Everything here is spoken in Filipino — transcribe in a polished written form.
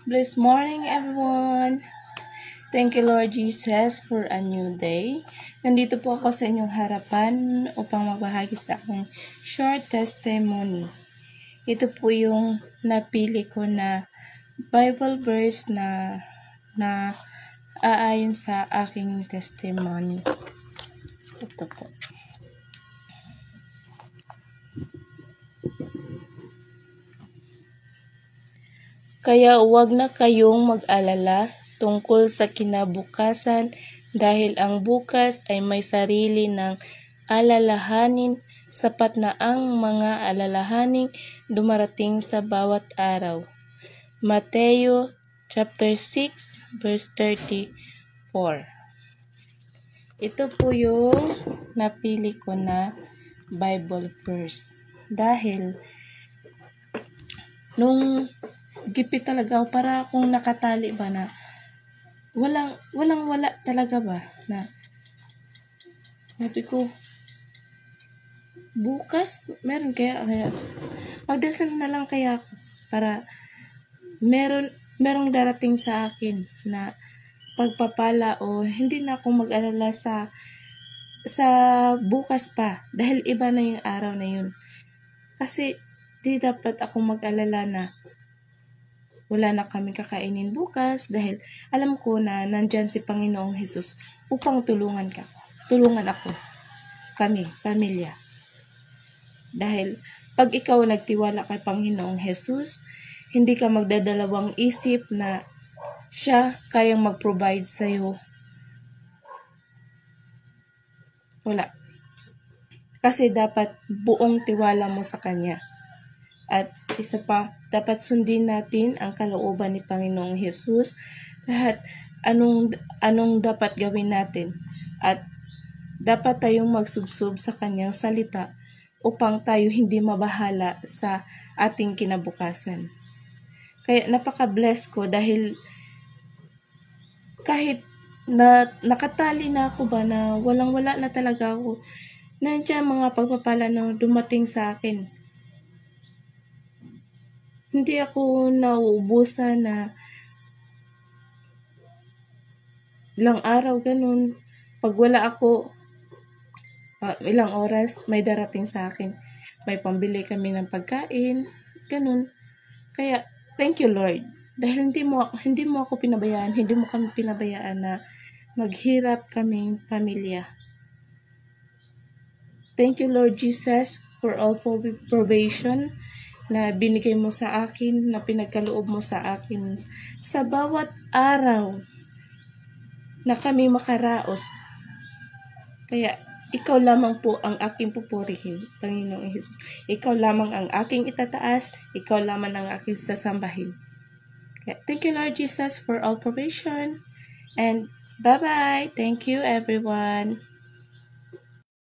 Blessed morning, everyone. Thank you, Lord Jesus, for a new day. Nandito po ako sa inyong harapan upang magbahagi sa aking short testimony. Ito po yung napili ko na Bible verse na aayon sa aking testimony. Ito po. Kaya huwag na kayong mag-alala tungkol sa kinabukasan dahil ang bukas ay may sarili ng alalahanin, sapat na ang mga alalahaning dumarating sa bawat araw. Mateo chapter 6 verse 34. Ito po yung napili ko na Bible verse dahil nung gipit talaga ako, para akong nakatali ba na wala talaga ba na sabi ko bukas meron kaya magdasal na lang kaya ako para merong darating sa akin na pagpapala o hindi na ako mag-alala sa bukas pa dahil iba na yung araw na yun. Kasi di dapat ako mag-alala na wala na kami kakainin bukas dahil alam ko na nandyan si Panginoong Hesus upang tulungan ako, kami, pamilya. Dahil pag ikaw nagtiwala kay Panginoong Hesus, hindi ka magdadalawang isip na siya kayang mag-provide sa'yo. Wala. Kasi dapat buong tiwala mo sa Kanya. At isa pa, dapat sundin natin ang kalooban ni Panginoong Hesus. Lahat, anong dapat gawin natin. At dapat tayong magsubsob sa Kanyang salita upang tayo hindi mabahala sa ating kinabukasan. Kaya napaka-bless ko dahil kahit na nakatali na ako ba na walang-wala na talaga ako, nandiyan mga pagpapala na dumating sa akin. Hindi ako nauubusan na ilang araw ganun. Pag wala ako, ilang oras may darating sa akin. May pambili kami ng pagkain, ganun. Kaya thank you Lord. Dahil hindi mo ako pinabayaan, hindi mo kami pinabayaan na maghirap kaming pamilya. Thank you Lord Jesus for all provision na binigay mo sa akin, na pinagkaloob mo sa akin sa bawat araw na kami makaraos. Kaya ikaw lamang po ang aking pupurihin, Panginoong Hesus. Ikaw lamang ang aking itataas, ikaw lamang ang aking sasambahin. Kaya thank you Lord Jesus for all provision. And bye-bye. Thank you everyone.